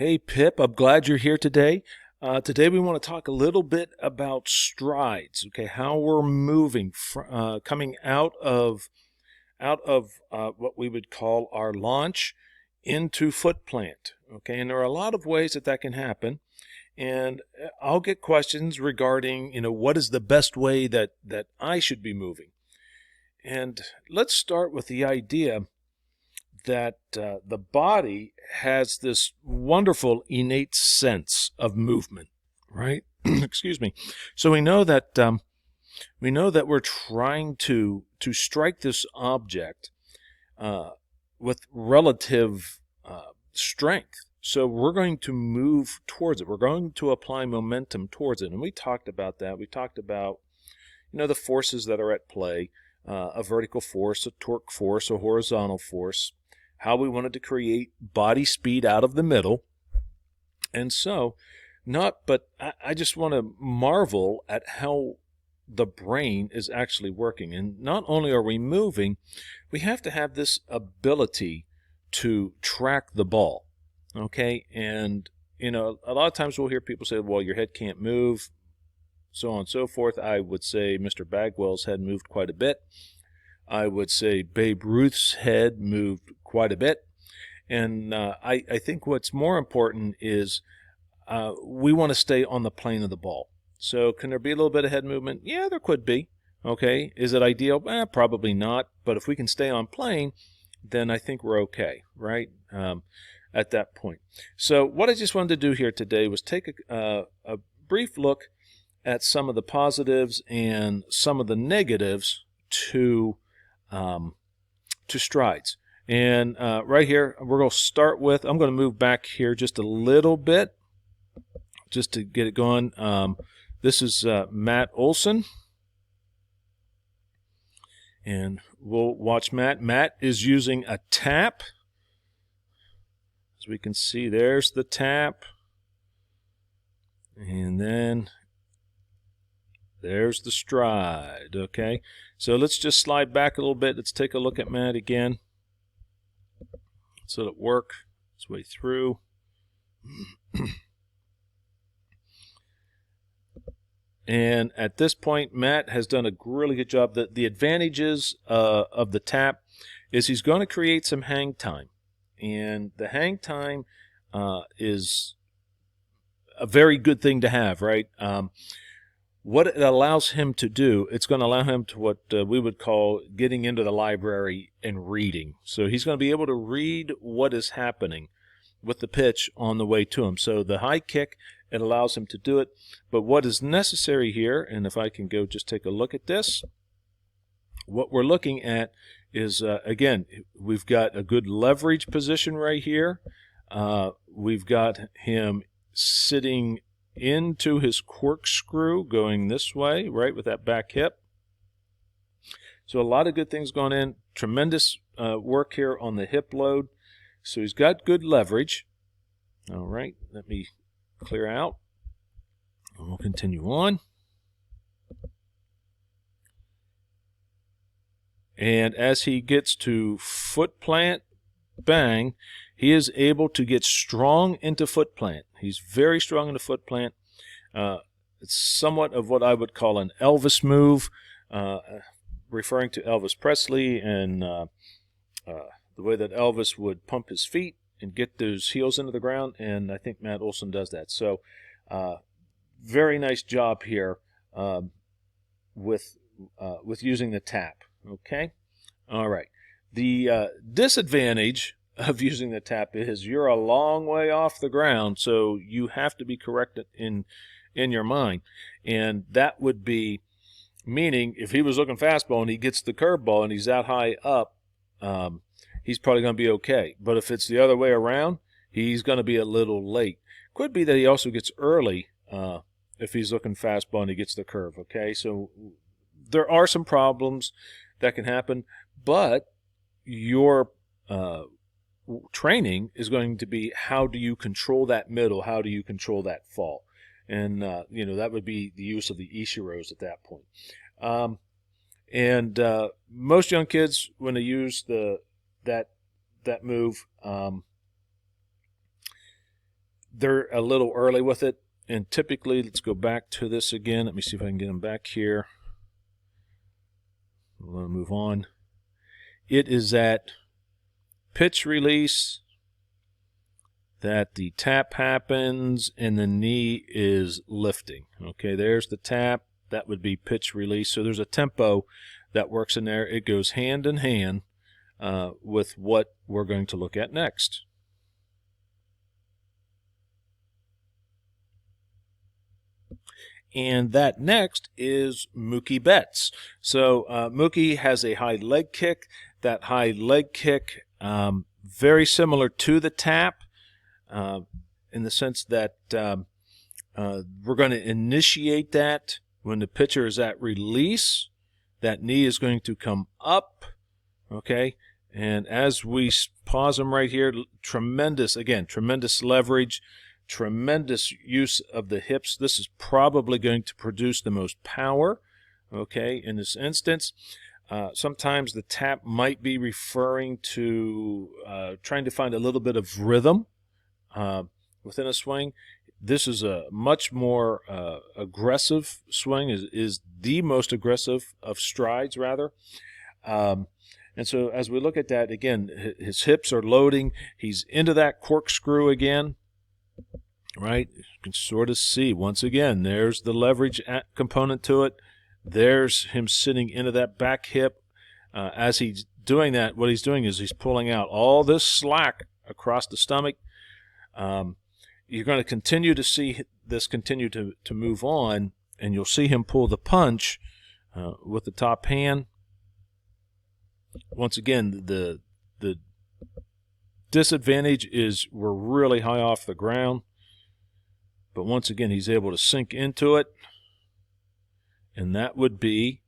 Hey Pip, I'm glad you're here today. Today we want to talk a little bit about strides. Okay, how we're moving, coming out of what we would call our launch into foot plant. Okay, and there are a lot of ways that can happen. And I'll get questions regarding, what is the best way that I should be moving. And let's start with the idea that the body has this wonderful innate sense of movement, right? Excuse me. So we know that we're trying to strike this object with relative strength. So we're going to move towards it. We're going to apply momentum towards it, and we talked about that. We talked about the forces that are at play: a vertical force, a torque force, a horizontal force, how we wanted to create body speed out of the middle. And so, I just want to marvel at how the brain is actually working. And not only are we moving, we have to have this ability to track the ball. Okay? And, a lot of times we'll hear people say, well, your head can't move, so on and so forth. I would say Mr. Bagwell's head moved quite a bit. I would say Babe Ruth's head moved quite a bit. And I think what's more important is we want to stay on the plane of the ball. So can there be a little bit of head movement? Yeah, there could be. Okay. Is it ideal? Probably not. But if we can stay on plane, then I think we're okay, right? At that point. So what I just wanted to do here today was take a brief look at some of the positives and some of the negatives to strides. And right here, we're going to start with, I'm going to move back here just a little bit just to get it going. This is Matt Olson. And we'll watch Matt. Matt is using a tap. As we can see, there's the tap. And then there's the stride, okay? So let's just slide back a little bit. Let's take a look at Matt again. Let's let it work its way through. And at this point, Matt has done a really good job. The advantages of the tap is he's going to create some hang time. And the hang time is a very good thing to have, right? What it allows him to do, it's going to allow him to what we would call getting into the library and reading. So he's going to be able to read what is happening with the pitch on the way to him. So the high kick, it allows him to do it. But what is necessary here, and if I can go just take a look at this, what we're looking at is, again, we've got a good leverage position right here. We've got him sitting into his corkscrew going this way, right, with that back hip. So a lot of good things going in. Tremendous work here on the hip load. So he's got good leverage. All right, let me clear out. And we'll continue on. And as he gets to foot plant, bang, he is able to get strong into foot plant. He's very strong into foot plant. It's somewhat of what I would call an Elvis move, referring to Elvis Presley and the way that Elvis would pump his feet and get those heels into the ground, and I think Matt Olson does that. So very nice job here with using the tap. Okay? All right. The disadvantage of using the tap is you're a long way off the ground, so you have to be correct in your mind. And that would be meaning if he was looking fastball and he gets the curveball and he's that high up, he's probably going to be okay. But if it's the other way around, he's going to be a little late. Could be that he also gets early if he's looking fastball and he gets the curve, okay? So there are some problems that can happen, but your training is going to be how do you control that middle, how do you control that fall. And, that would be the use of the Ishiros at that point. Most young kids, when they use that move, they're a little early with it. And typically, let's go back to this again. Let me see if I can get them back here. I'm going to move on. It is at pitch release that the tap happens and the knee is lifting. Okay, there's the tap. That would be pitch release. So there's a tempo that works in there. It goes hand in hand with what we're going to look at next. And that next is Mookie Betts. So Mookie has a high leg kick. That high leg kick, very similar to the tap in the sense that we're going to initiate that when the pitcher is at release. That knee is going to come up, okay? And as we pause him right here, tremendous leverage, tremendous use of the hips. This is probably going to produce the most power, okay, in this instance. Sometimes the tap might be referring to trying to find a little bit of rhythm within a swing. This is a much more aggressive swing, is the most aggressive of strides, rather. And so as we look at that, again, his hips are loading. He's into that corkscrew again. Right, you can sort of see once again. There's the leverage component to it. There's him sitting into that back hip. As he's doing that, what he's doing is he's pulling out all this slack across the stomach. You're going to continue to see this continue to move on, and you'll see him pull the punch with the top hand. Once again, the disadvantage is we're really high off the ground. But once again, he's able to sink into it, and that would be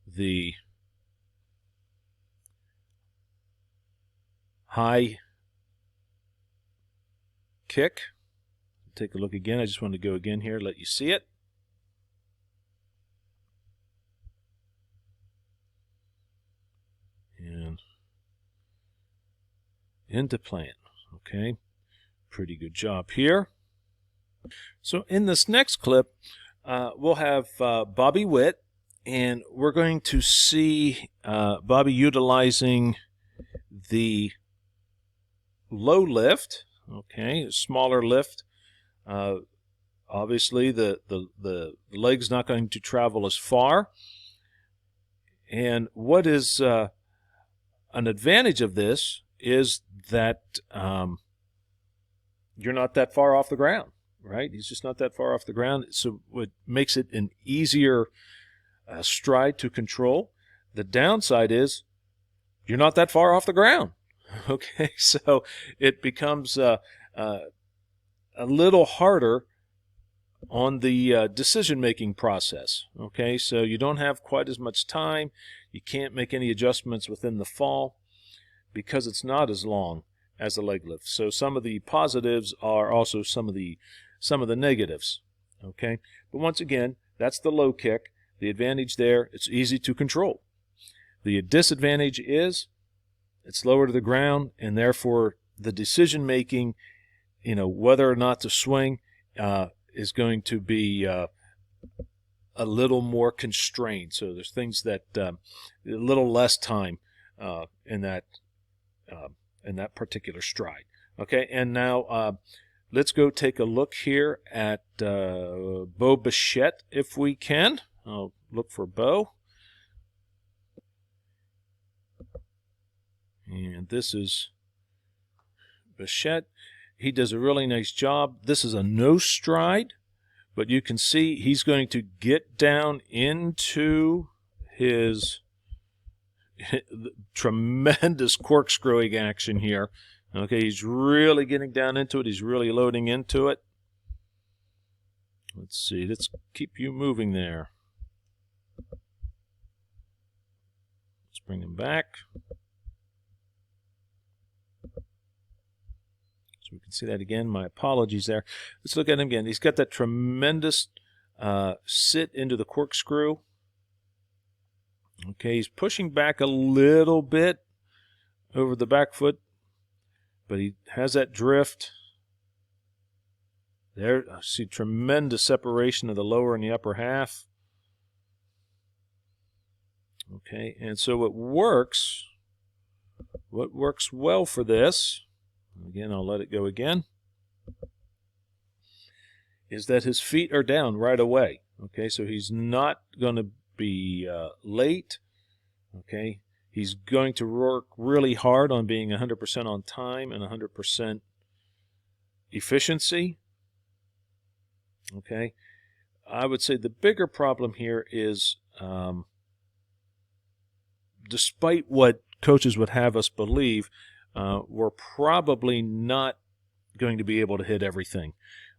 the high kick. Take a look again. I just want to go again here, let you see it. And into plant, okay? Pretty good job here. So in this next clip, we'll have Bobby Witt, and we're going to see Bobby utilizing the low lift, okay, a smaller lift. Obviously, the leg's not going to travel as far. And what is an advantage of this is that you're not that far off the ground. Right? He's just not that far off the ground. So what makes it an easier stride to control. The downside is you're not that far off the ground. Okay, so it becomes a little harder on the decision-making process. Okay, so you don't have quite as much time. You can't make any adjustments within the fall because it's not as long as a leg lift. So some of the positives are also some of the negatives, okay? But once again, that's the low kick. The advantage there, it's easy to control. The disadvantage is it's lower to the ground, and therefore the decision-making, whether or not to swing is going to be a little more constrained. So there's things that a little less time in that particular stride. Okay, and now let's go take a look here at Bo Bichette, if we can. I'll look for Bo. And this is Bichette. He does a really nice job. This is a no stride, but you can see he's going to get down into his tremendous corkscrewing action here. Okay, he's really getting down into it. He's really loading into it. Let's see. Let's keep you moving there. Let's bring him back. So we can see that again. My apologies there. Let's look at him again. He's got that tremendous sit into the corkscrew. Okay, he's pushing back a little bit over the back foot, but he has that drift. There, I see tremendous separation of the lower and the upper half. Okay, and so what works well for this, again, I'll let it go again, is that his feet are down right away. Okay, so he's not going to be late. Okay, he's going to work really hard on being 100% on time and 100% efficiency. Okay, I would say the bigger problem here is despite what coaches would have us believe, we're probably not going to be able to hit everything.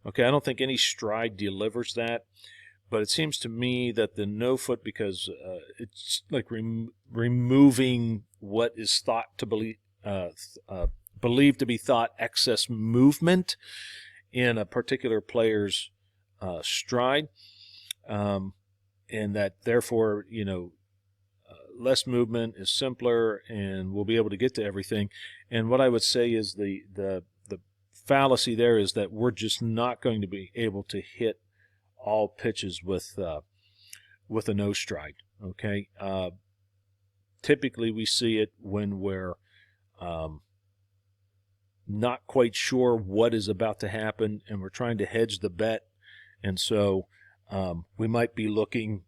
Okay, I don't think any stride delivers that, but it seems to me that the no foot, because it's like removing what is thought to believed to be thought excess movement in a particular player's stride, and that therefore, less movement is simpler and we'll be able to get to everything. And what I would say is the fallacy there is that we're just not going to be able to hit all pitches with a no stride. Okay, typically we see it when we're not quite sure what is about to happen and we're trying to hedge the bet, and so we might be looking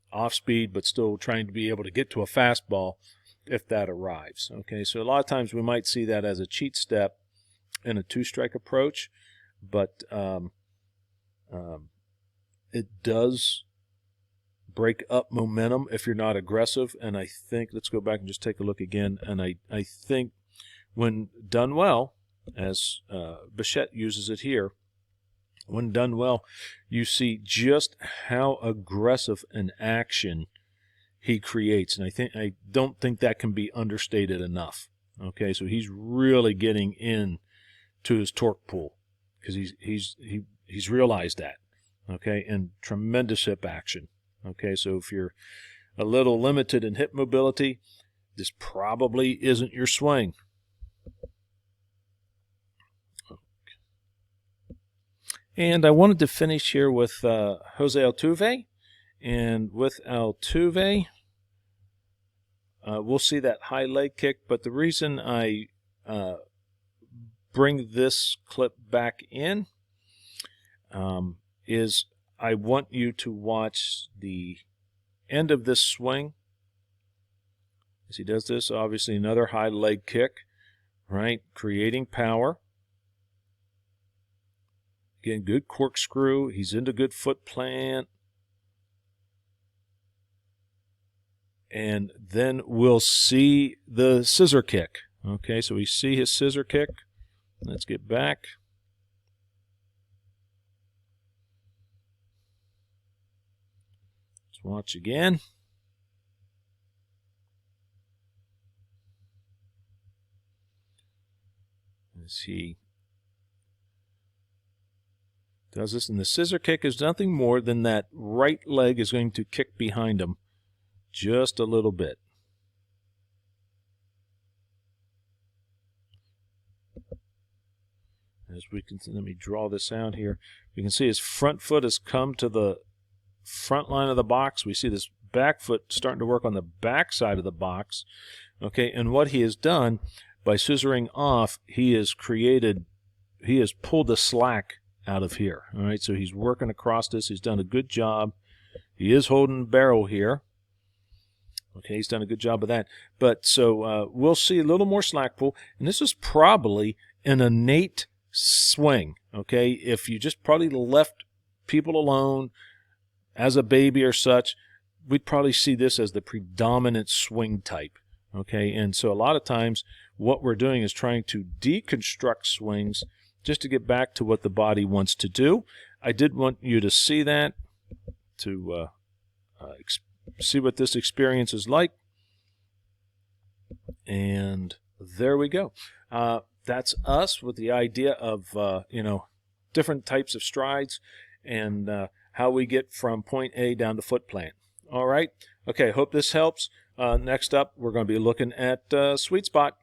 off speed but still trying to be able to get to a fastball if that arrives. Okay, so a lot of times we might see that as a cheat step in a two-strike approach, but it does break up momentum if you're not aggressive. And I think, let's go back and just take a look again, and I think when done well, as Bichette uses it here, when done well, you see just how aggressive an action he creates, and I don't think that can be understated enough. Okay, so he's really getting in to his torque pool because he's realized that. Okay, and tremendous hip action. Okay, so if you're a little limited in hip mobility, this probably isn't your swing. And I wanted to finish here with Jose Altuve. And with Altuve, we'll see that high leg kick. But the reason I bring this clip back in is I want you to watch the end of this swing. As he does this, obviously another high leg kick, right? Creating power. Again, good corkscrew. He's into good foot plant. And then we'll see the scissor kick. Okay, so we see his scissor kick. Let's get back. Let's watch again. As he does this, and the scissor kick is nothing more than that right leg is going to kick behind him just a little bit. As we can, let me draw this out here. You can see his front foot has come to the front line of the box. We see this back foot starting to work on the back side of the box. Okay, and what he has done by scissoring off, he has pulled the slack out of here. All right, so he's working across this. He's done a good job. He is holding the barrel here. Okay, he's done a good job of that. But so we'll see a little more slack pull, and this is probably an innate swing. Okay, if you just probably left people alone as a baby or such, we'd probably see this as the predominant swing type. Okay, and so a lot of times what we're doing is trying to deconstruct swings just to get back to what the body wants to do. I did want you to see that, to see what this experience is like. And there we go. That's us with the idea of, different types of strides and how we get from point A down to foot plant. All right. Okay, hope this helps. Next up, we're going to be looking at sweet spot.